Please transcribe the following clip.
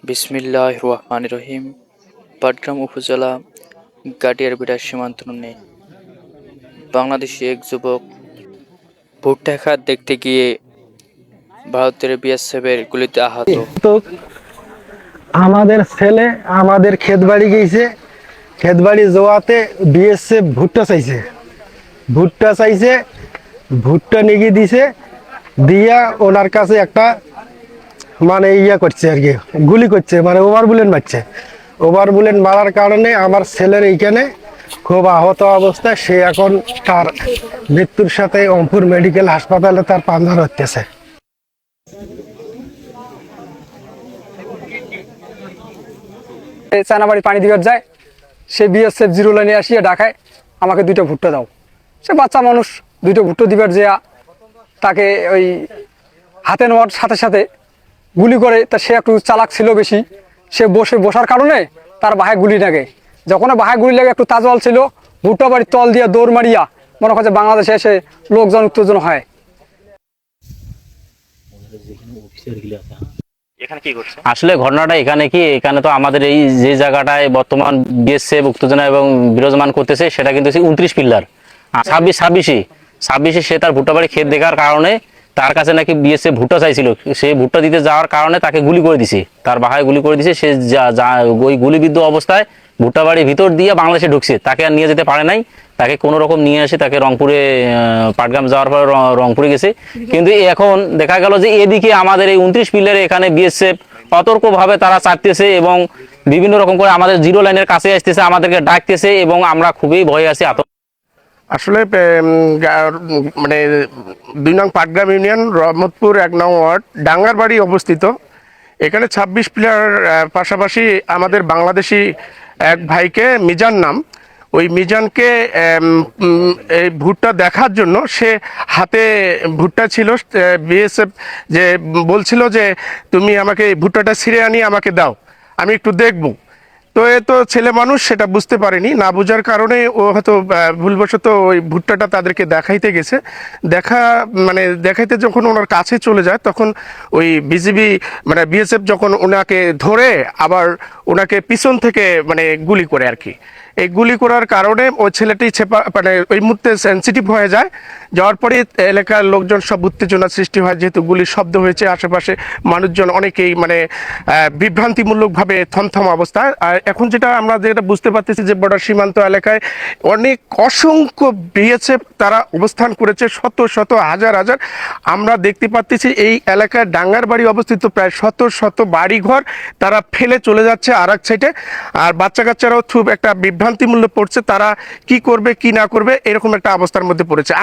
বিসমিল্লাহির রহমানির রহিম। পাটগ্রাম উপজেলা গাটিয়ারবিড়া সীমান্তনে বাংলাদেশি এক যুবক ভুট্টা ক্ষেত দেখতে গিয়ে ভারতের বিএসএফের গুলিতে আহত। তো আমাদের ছেলে আমাদের ক্ষেত বাড়ি গেছে, ক্ষেত বাড়ি যাওয়াতে বিএসএফ ভুট্টা চাইছে, ভুট্টা নিয়ে দিছে, দিয়া ওনার কাছে একটা মানে করছে আর কি, গুলি করছে, মানে ওভার বুলেট মারছে। ওভার বুলেট মারার কারণে আমার ছেলের এইখানে খুব আহত অবস্থায়, সে এখন তার মৃত্যুর সাথে রংপুর মেডিকেল হাসপাতালে তার পাঞ্জার হতেছে। চায়নাবাড়ি পানি দিবার যায়, সে বিএসএফ জিরো লাইনে আসিয়া ডাকায় আমাকে 2টা ভুট্টা দাও। সে বাচ্চা মানুষ, 2টা ভুট্টা দিবার যেয়া তাকে ওই হাতে নেওয়ার সাথে সাথে গুলি করে। তা সে একটু চালাক ছিল বেশি, সে বসার কারণে তার বাহায় গুলি লাগে। যখন বাহায় গুলি লাগে একটু তাজওয়াল ছিল, ভুট্টা বাড়ির তল দিয়ে দৌড় মারিয়া মনে করছে বাংলাদেশে এসে লোকজন উত্তেজন হয়। আসলে ঘটনাটা এখানে তো আমাদের এই যে জায়গাটায় বর্তমান বিএসএফ উত্তেজনা এবং বিরাজমান করতেছে, সেটা কিন্তু 29 পিল্লার 26 সে তার ভুট্টা বাড়ি ক্ষেত দেখার কারণে তার কাছে নাকি বিএসএফ ভুট্টা চাইছিল। সে ভুট্টা দিতে যাওয়ার কারণে তাকে গুলি করে দিছে, তার বাহায় গুলি করে দিছে। সে ওই গুলিবিদ্ধ অবস্থায় ভুট্টা বাড়ির ভিতর দিয়ে বাংলাদেশে ঢুকছে। তাকে আর নিয়ে যেতে পারে নাই, তাকে কোনো রকম নিয়ে এসে তাকে রংপুরে, পাটগ্রাম যাওয়ার পর রংপুরে গেছে। কিন্তু এখন দেখা গেল যে এদিকে আমাদের এই 29 পিলারে এখানে বিএসএফ অতর্কভাবে তারা চাটতেছে এবং বিভিন্ন রকম করে আমাদের জিরো লাইনের কাছে আসতেছে, আমাদেরকে ডাকতেছে এবং আমরা খুবই ভয়ে আছি। আসলে মানে 2 নং পাটগ্রাম ইউনিয়ন, রহমতপুর 1 নং ওয়ার্ড, ডাঙ্গারবাড়ি অবস্থিত। এখানে 26 পিলার পাশাপাশি আমাদের বাংলাদেশি এক ভাইকে, মিজান নাম, ওই মিজানকে এই ভুট্টা দেখার জন্য, সে হাতে ভুট্টা ছিল, বিএসএফ যে বলছিল যে তুমি আমাকে এই ভুট্টাটা ছিঁড়ে আনিয়ে আমাকে দাও, আমি একটু দেখবো। তো এ তো ছেলে মানুষ, সেটা বুঝতে পারেনি, না বোঝার কারণে ও হয়তো ভুলবশত ওই ভুট্টাটা তাদেরকে দেখাইতে গেছে। দেখাইতে যখন ওনার কাছে চলে যায়, তখন ওই বিজিবি মানে বিএসএফ যখন ওনাকে ধরে আবার ওনাকে পিছন থেকে গুলি করে আর কি। এই গুলি করার কারণে ওই ছেলেটি ওই মুহূর্তে সেন্সিটিভ হয়ে যায়। যাওয়ার পরে এলাকার লোকজন সব উত্তেজনা সৃষ্টি হয়, যেহেতু গুলির শব্দ হয়েছে, আশেপাশে মানুষজন অনেকেই বিভ্রান্তিমূলকভাবে থমথম অবস্থায়। আর এখন আমরা যেটা বুঝতে পারতেছি যে বর্ডার সীমান্ত এলাকায় অসংখ্য বিএসএফ তারা অবস্থান করেছে, শত শত হাজার হাজার। আমরা দেখতে পাচ্ছি এই এলাকায় ডাঙ্গারবাড়ি অবস্থিত প্রায় শত শত বাড়িঘর তারা ফেলে চলে যাচ্ছে আর এক সাইডে। আর বাচ্চা কাচ্চারাও খুব একটা বিভ্রান্তিমূল্য পড়ছে, তারা কি করবে কি না করবে এরকম একটা অবস্থার মধ্যে পড়েছে।